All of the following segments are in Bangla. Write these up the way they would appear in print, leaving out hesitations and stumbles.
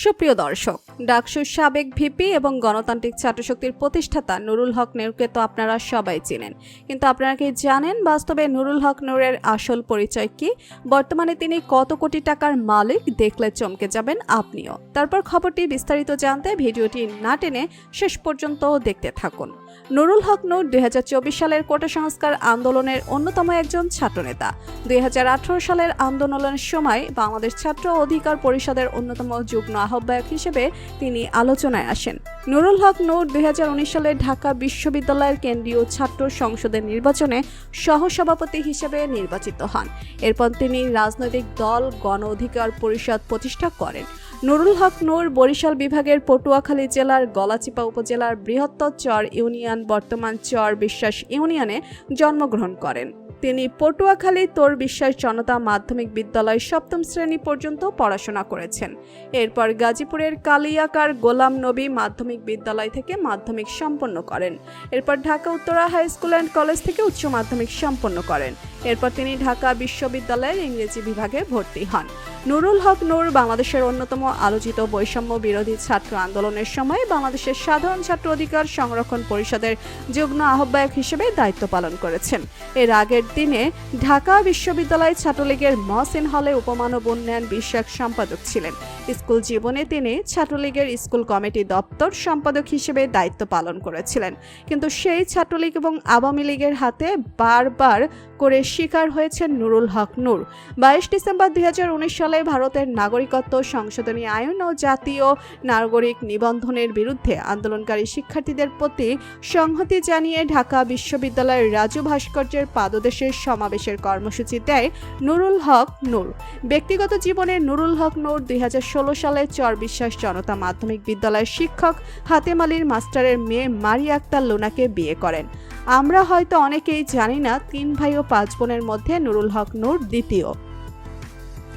সুপ্রিয় দর্শক, ডাকসুর সাবেক ভিপি এবং গণতান্ত্রিক ছাত্রশক্তির প্রতিষ্ঠাতা নুরুল হক নূরকে তো আপনারা সবাই চেনেন, কিন্তু আপনারা কি জানেন বাস্তবে নুরুল হক নূরের আসল পরিচয় কি? বর্তমানে তিনি কত কোটি টাকার মালিক? দেখলে চমকে যাবেন আপনিও। তারপর খবরটি বিস্তারিত জানতে ভিডিওটি না টেনে শেষ পর্যন্ত দেখতে থাকুন। নুরুল হক নূর 2024 সালের কোটা সংস্কার আন্দোলনের অন্যতম একজন ছাত্রনেতা। 2018 সালের আন্দোলনের সময় বাংলাদেশ ছাত্র অধিকার পরিষদের অন্যতম যুগ্ম আহ্বায়ক হিসেবে তিনি আলোচনায় আসেন। নুরুল হক নূর 2019 সালে ঢাকা বিশ্ববিদ্যালয়ের কেন্দ্রীয় ছাত্র সংসদের নির্বাচনে সহসভাপতি হিসেবে নির্বাচিত হন। এরপর তিনি রাজনৈতিক দল গণ অধিকার পরিষদ প্রতিষ্ঠা করেন। নুরুল হক নূর বরিশাল বিভাগের পটুয়াখালী জেলার গলাচিপা উপজেলার বৃহত্তর চর ইউনিয়ন বর্তমান চর বিশ্বাস ইউনিয়নে জন্মগ্রহণ করেন। তিনি পটুয়াখালী তোর বিশ্বাস জনতা মাধ্যমিক বিদ্যালয় 7ম শ্রেণী পর্যন্ত পড়াশোনা করেছেন। এরপর গাজীপুরের কালিয়াকার গোলাম নবী মাধ্যমিক বিদ্যালয় থেকে মাধ্যমিক সম্পন্ন করেন। এরপর Dhaka Uttara high school and college থেকে উচ্চ মাধ্যমিক সম্পন্ন করেন। এরপর তিনি ঢাকা বিশ্ববিদ্যালয়ের ইংরেজি বিভাগে ভর্তি হন। নুরুল হক নূর বাংলাদেশের অন্যতম আলোচিত বৈষম্য বিরোধী ছাত্র আন্দোলনের সময় বাংলাদেশের সাধারণ ছাত্র অধিকার সংরক্ষণ পরিষদের যুগ্ম আহ্বায়ক হিসেবে দায়িত্ব পালন করেছেন। এর আগের দিনে ঢাকা বিশ্ববিদ্যালয় ছাত্রলীগের মহসিন হলে উপমানব উন্নয়ন বিষয়ক সম্পাদক ছিলেন। স্কুল জীবনে তিনি ছাত্রলীগের স্কুল কমিটি দপ্তর সম্পাদক হিসেবে দায়িত্ব পালন করেছিলেন, কিন্তু সেই ছাত্রলীগ এবং আওয়ামী লীগের হাতে বারবার করে শিকার হয়েছেন নুরুল হক নূর। 22 ডিসেম্বর 2019 সালে ভারতের নাগরিকত্ব সংশোধনী আইন ও জাতীয় নাগরিক নিবন্ধনের বিরুদ্ধে আন্দোলনকারী শিক্ষার্থীদের প্রতি সংহতি জানিয়ে ঢাকা বিশ্ববিদ্যালয়ের রাজু ভাস্কর্যের পাদদেশের সমাবেশের কর্মসূচি দেয় নুরুল হক নূর। ব্যক্তিগত জীবনে নুরুল হক নূর 2016 সালে চর বিশ্বাস জনতা মাধ্যমিক বিদ্যালয়ের শিক্ষক হাতেম আলীর মাস্টারের মেয়ে মারিয়া আক্তার লুনাকে বিয়ে করেন। আমরা হয়তো অনেকেই জানি না 3 ভাই ও 5 বোনের মধ্যে নুরুল হক নূর দ্বিতীয়।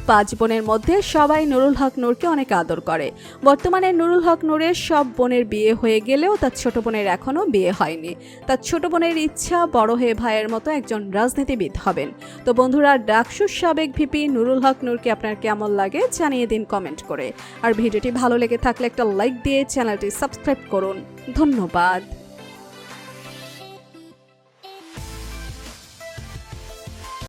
5 বোনের মধ্যে সবাই নুরুল হক নূরকে অনেক আদর করে। বর্তমানে নুরুল হক নূরের সব বোনের বিয়ে হয়ে গেলেও তার ছোট বোনের এখনো বিয়ে হয়নি। তার ছোট বোনের ইচ্ছা বড় হয়ে ভাইয়ের মতো একজন রাজনীতিবিদ হবেন। তো বন্ধুরা, ডাকসুর সাবেক ভিপি নুরুল হক নূরকে আপনার কেমন লাগে জানিয়ে দিন কমেন্ট করে। আর ভিডিওটি ভালো লেগে থাকলে একটা লাইক দিয়ে চ্যানেলটি সাবস্ক্রাইব করুন। ধন্যবাদ।